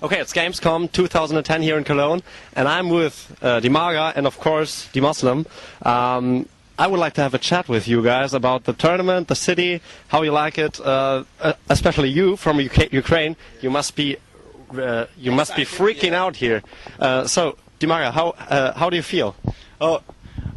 Okay, it's GamesCom 2010 here in Cologne, and I'm with Dimaga and, of course, the Muslim. I would like to have a chat with you guys about the tournament, the city, how you like it. Especially you from Ukraine. You must be freaking out here. So, Dimaga, how do you feel? Oh,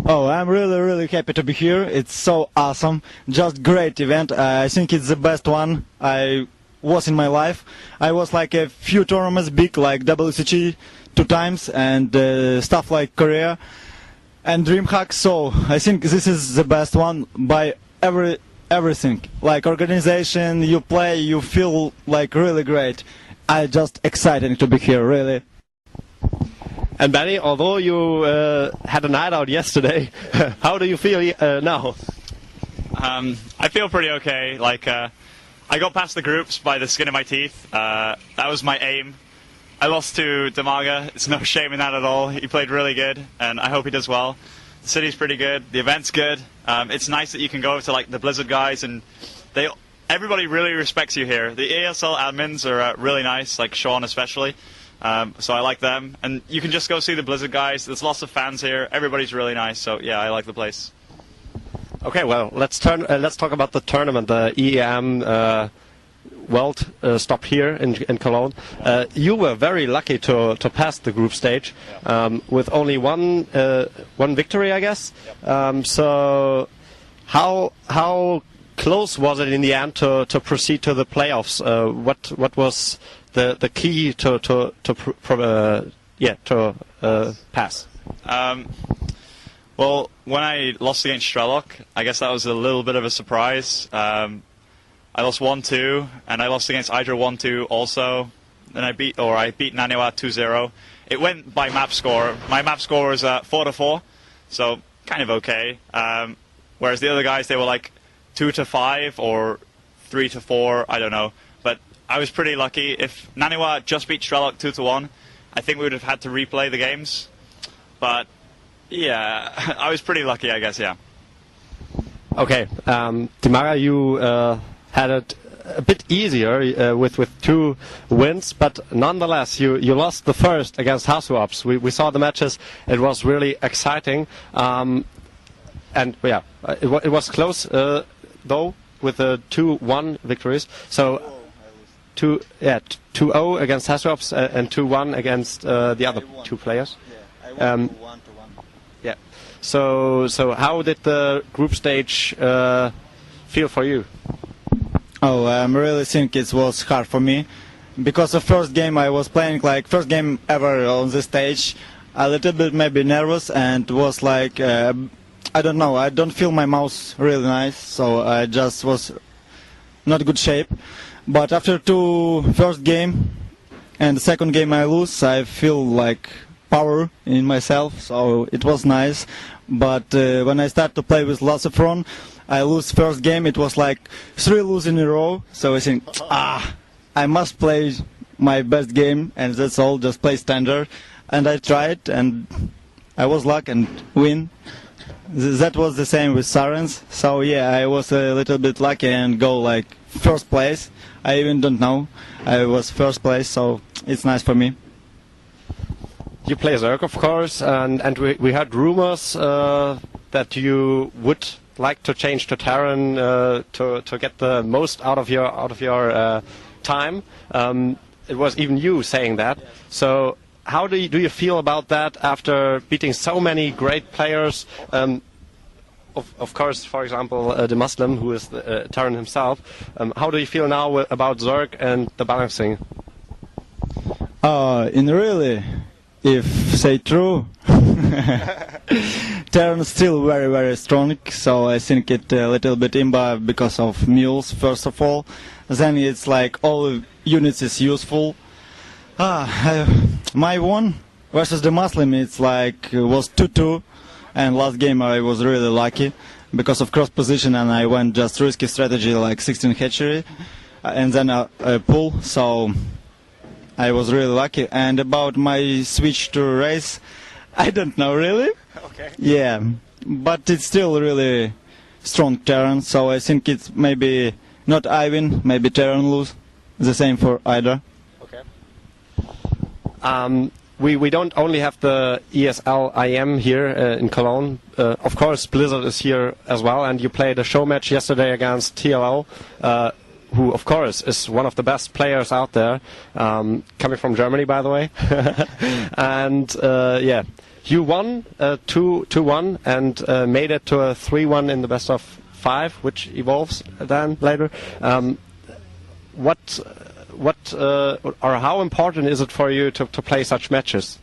I'm really happy to be here. It's so awesome. Just great event. I think it's the best one I was in my life. I was like a few tournaments big, like WCG 2 times, and stuff like Korea and DreamHack. So I think this is the best one by everything. Like organization, you play, you feel like really great. I'm just excited to be here, really. And Benny, although you had a night out yesterday, how do you feel now? I feel pretty okay. Like I got past the groups by the skin of my teeth. That was my aim. I lost to Dimaga. It's no shame in that at all. He played really good, and I hope he does well. The city's pretty good. The event's good. It's nice that you can go over to like the Blizzard guys, and everybody really respects you here. The ESL admins are really nice, like Sean especially. So I like them, and you can just go see the Blizzard guys. There's lots of fans here. Everybody's really nice, so yeah, I like the place. Okay, well, let's talk about the tournament, the EEM World Stop here in Cologne. You were very lucky to pass the group stage with only one victory, I guess. So how close was it in the end to proceed to the playoffs? What was the key to pass? Well, when I lost against Strelok, I guess that was a little bit of a surprise. I lost 1-2, and I lost against Hydra 1-2 also. Then I beat Naniwa 2-0. It went by map score. My map score was 4-4, so kind of okay. Whereas the other guys, they were like 2-5 or 3-4, I don't know. But I was pretty lucky. If Naniwa just beat Strelok 2-1, I think we would have had to replay the games. But yeah, I was pretty lucky, I guess, yeah. Okay, Dimaga, you had it a bit easier with 2 wins, but nonetheless, you lost the first against Hasuops. We saw the matches. It was really exciting. And yeah, it was close, though, with 2-1 victories. So 2-0 against Hasuops and 2-1 against the other 2 players. Yeah, I won 1-1. Yeah. So how did the group stage feel for you? Oh, I really think it was hard for me, because the first game I was playing, like first game ever on the stage, a little bit maybe nervous, and was like I don't know, I don't feel my mouse really nice, so I just was not good shape. But after 2 first game and the second game I lose, I feel like power in myself, so it was nice. But when I start to play with Lassifron, I lose first game. It was like 3 lose in a row, so I think I must play my best game, and that's all, just play standard. And I tried, and I was lucky and win. That was the same with Sirens, so yeah, I was a little bit lucky and go like first place. I even don't know, I was first place, so it's nice for me. You play Zerg, of course, and we heard rumors that you would like to change to Terran to get the most out of your time. It was even you saying that. So how do you feel about that after beating so many great players? Of course, for example, the Muslim, who is the Terran himself. How do you feel now about Zerg and the balancing? Really, if say true, Terran is still very strong, so I think it a little bit imba because of mules first of all. Then it's like all units is useful. My one versus the Muslim, it's like was 2-2, and last game I was really lucky because of cross position, and I went just risky strategy like 16 hatchery, and then a pull. So I was really lucky. And about my switch to race, I don't know really. Okay. Yeah, but it's still really strong Terran, so I think it's maybe not I win, maybe Terran lose. The same for Hydra. Okay. We don't only have the ESL IM here in Cologne. Of course, Blizzard is here as well, and you played a show match yesterday against TLO, who, of course, is one of the best players out there, coming from Germany, by the way. And yeah, you won 2-1 and made it to a 3-1 in the best of 5, which evolves then later. What or how important is it for you to play such matches?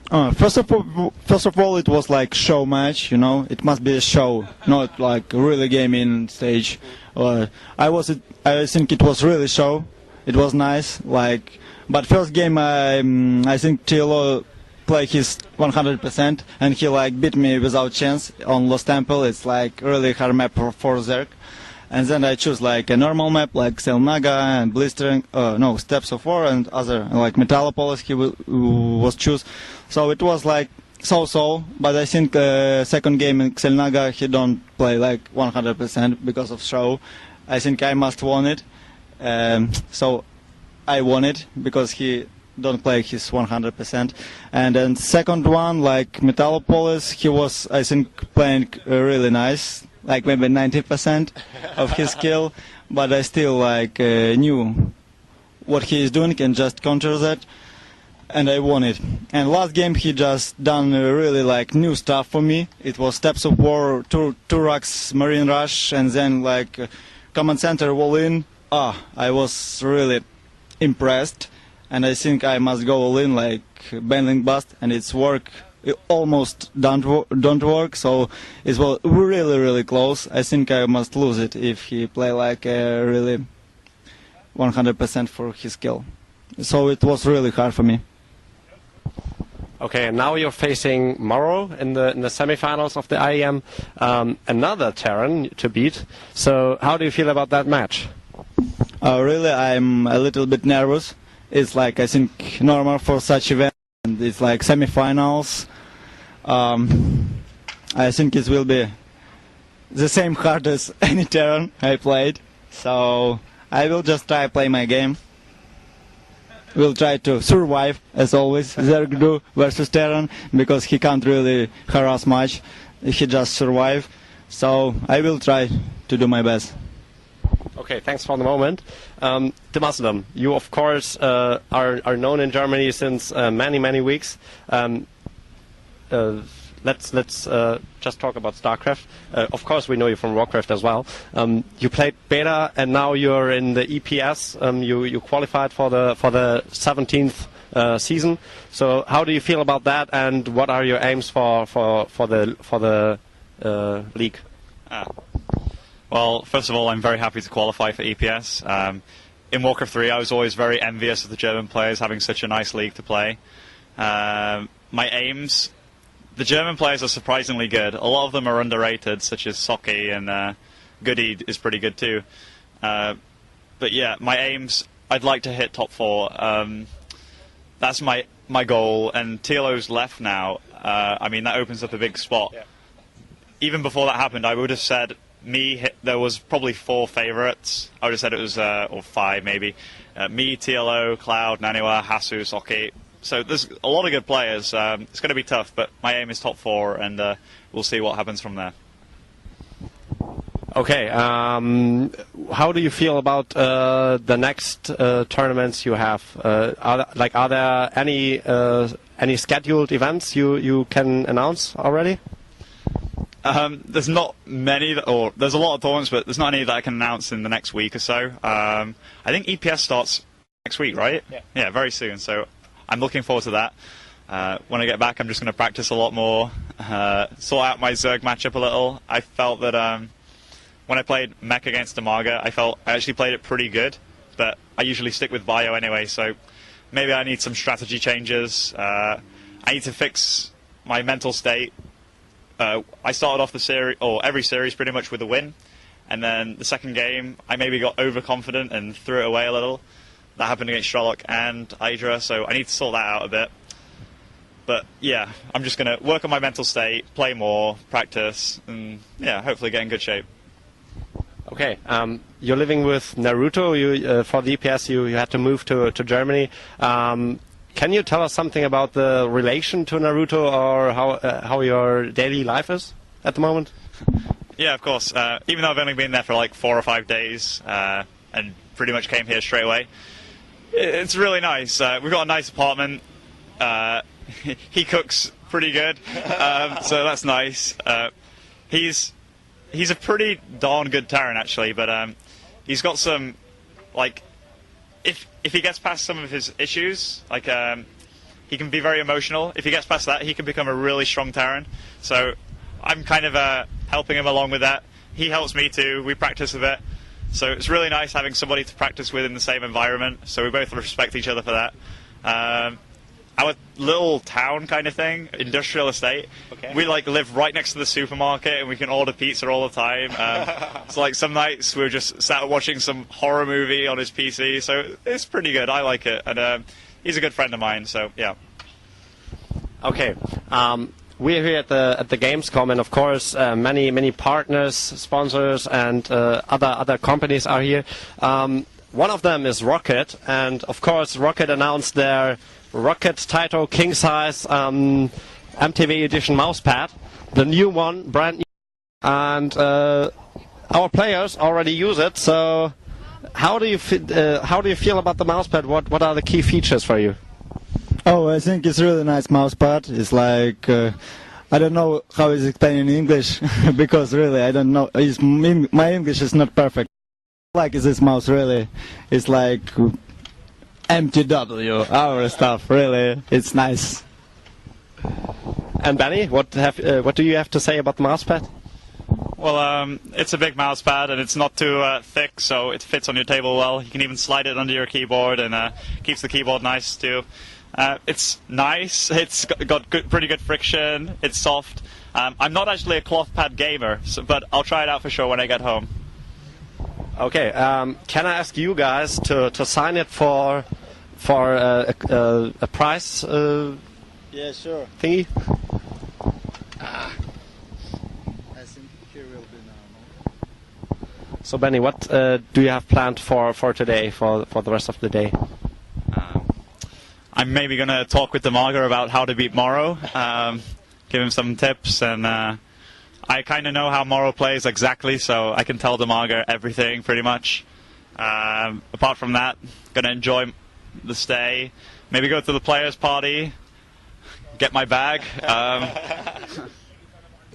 First of all, it was like show match. You know, it must be a show, not like really gaming stage. I think it was really show. It was nice. Like, but first game, I think TLO played his 100%, and he like beat me without chance on Lost Temple. It's like really hard map for Zerg. And then I choose like a normal map like Selnaga and Blistering, no, Steps of War and other, like Metallopolis he was choose. So it was like so-so, but I think second game in Selnaga he don't play like 100% because of show. I think I must won it. So I won it because he don't play his 100%. And then second one, like Metallopolis, he was, I think, playing really nice. Like maybe 90% of his skill, but I still like knew what he is doing and just counter that, and I won it. And last game he just done really like new stuff for me. It was Steps of War, Turax, Marine Rush, and then like Command Center wall in. I was really impressed, and I think I must go all in like Banling Bust, and it's work. It almost don't work, so it was really close. I think I must lose it if he play like really 100% for his skill. So it was really hard for me. Okay, and now you're facing Morrow in the semifinals of the IEM, another Terran to beat. So how do you feel about that match? Really, I'm a little bit nervous. It's like I think normal for such event. And it's like semifinals. I think it will be the same hard as any Terran I played. So I will just try play my game. We'll try to survive as always. Zerg do versus Terran because he can't really harass much. He just survive. So I will try to do my best. Okay, thanks for the moment. Demaslam, you of course are known in Germany since many weeks. Let's just talk about StarCraft. Of course, we know you from Warcraft as well. You played beta, and now you're in the EPS. You qualified for the 17th season. So, how do you feel about that? And what are your aims for the league? Well, first of all, I'm very happy to qualify for EPS. In Warcraft 3, I was always very envious of the German players having such a nice league to play. My aims, the German players are surprisingly good. A lot of them are underrated, such as Socky, and Goody is pretty good too. But yeah, my aims, I'd like to hit top 4. That's my goal, and TLO's left now. I mean, that opens up a big spot. Yeah. Even before that happened, I would have said there was probably 4 favorites. I would have said it was, or 5 maybe. Me, TLO, Cloud, Naniwa, Hasu, Socky. So there's a lot of good players. It's going to be tough, but my aim is top 4, and we'll see what happens from there. Okay. How do you feel about the next tournaments you have? Are there any scheduled events you can announce already? There's not many, there's a lot of tournaments, but there's not any that I can announce in the next week or so. I think EPS starts next week, right? Yeah, very soon. So I'm looking forward to that. When I get back, I'm just going to practice a lot more, sort out my Zerg matchup a little. I felt that when I played Mech against Amaga, I actually played it pretty good, but I usually stick with Bio anyway, so maybe I need some strategy changes. I need to fix my mental state. I started off the series, or every series, pretty much with a win, and then the second game I maybe got overconfident and threw it away a little. That happened against Strelok and Hydra, so I need to sort that out a bit. But yeah, I'm just going to work on my mental state, play more, practice, and yeah, hopefully get in good shape. Okay, you're living with Naruto. For the EPS, you had to move to Germany. Can you tell us something about the relation to Naruto, or how your daily life is at the moment? Yeah, of course. Even though I've only been there for like 4 or 5 days and pretty much came here straight away, it's really nice. We've got a nice apartment. He cooks pretty good, so that's nice. He's a pretty darn good Terran actually, but he's got some like. If he gets past some of his issues, like he can be very emotional. If he gets past that, he can become a really strong Terran. So I'm kind of helping him along with that. He helps me too. We practice a bit. So it's really nice having somebody to practice with in the same environment. So we both respect each other for that. Our little town kind of thing, industrial estate, we like live right next to the supermarket and we can order pizza all the time. So like some nights we're just sat watching some horror movie on his PC, so it's pretty good. I like it, and he's a good friend of mine, so yeah. Okay, we're here at the GamesCom, and of course many partners, sponsors, and other companies are here. One of them is Rocket, and of course Rocket announced their Rocket Taito King Size MTV Edition mousepad, the new one, brand new, and our players already use it. So, how do you feel about the mousepad? What are the key features for you? Oh, I think it's really nice mousepad. It's like I don't know how it's explained in English because really I don't know. My English is not perfect. I like this mouse really. It's like mTw, our stuff, really. It's nice. And Benny, what do you have to say about the mousepad? Well, it's a big mousepad and it's not too thick, so it fits on your table well. You can even slide it under your keyboard and keeps the keyboard nice too. It's nice. It's got pretty good friction. It's soft. I'm not actually a cloth pad gamer, but I'll try it out for sure when I get home. Okay. Can I ask you guys to sign it for a prize? Yeah, sure. Thingy. I think here will be now. So Benny, what do you have planned for today, for the rest of the day? I'm maybe going to talk with Demaga about how to beat Morrow, give him some tips, and I kind of know how Morrow plays exactly, so I can tell Demaga everything pretty much. Apart from that, going to enjoy the stay, maybe go to the players' party, get my bag.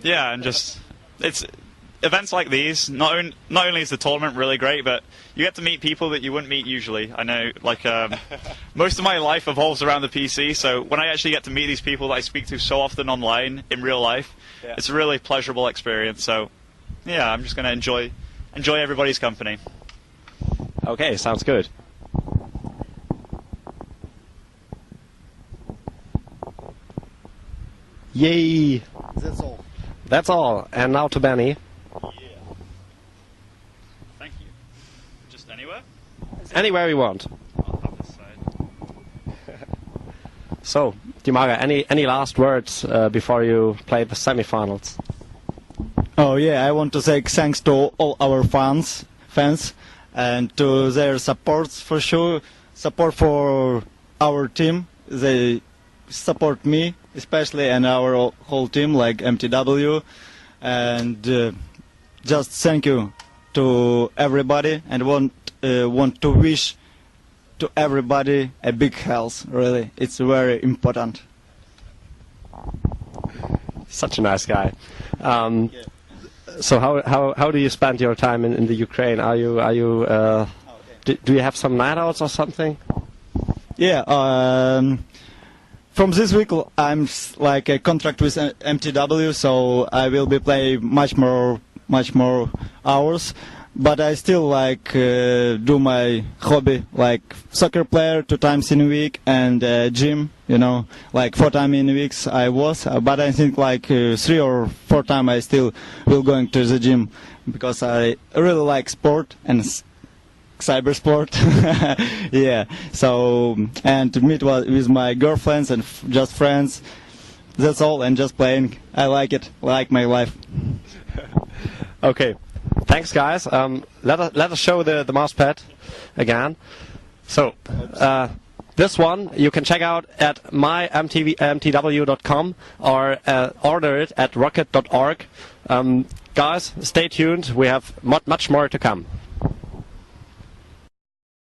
Yeah, and just it's events like these. Not only is the tournament really great, but you get to meet people that you wouldn't meet usually. I know, like most of my life revolves around the PC, so when I actually get to meet these people that I speak to so often online in real life, it's a really pleasurable experience. So, yeah, I'm just going to enjoy everybody's company. Okay, sounds good. Yay! That's all. That's all. And now to Benny. Yeah. Thank you. Just anywhere? Anywhere you want. I'll have this side. So, Demaga, any last words before you play the semifinals? Oh yeah, I want to say thanks to all our fans, and to their supports for sure. Support for our team. They support me especially and our whole team like mTw, and just thank you to everybody, and want to wish to everybody a big health. Really, it's very important. Such a nice guy. So how do you spend your time in the Ukraine? Are you do you have some night outs or something? Yeah. From this week, I'm like a contract with mTw, so I will be playing much more hours. But I still like do my hobby, like soccer player 2 times in a week, and gym. You know, like 4 times in a week I was, but I think like 3 or 4 times I still will going to the gym because I really like sport and cyber sport. Yeah. So, and to meet with my girlfriends and just friends. That's all, and just playing. I like it. Like my life. Okay. Thanks, guys. Let us show the mousepad again. So, this one you can check out at mTw.com or order it at rocket.org. Guys, stay tuned. We have much more to come.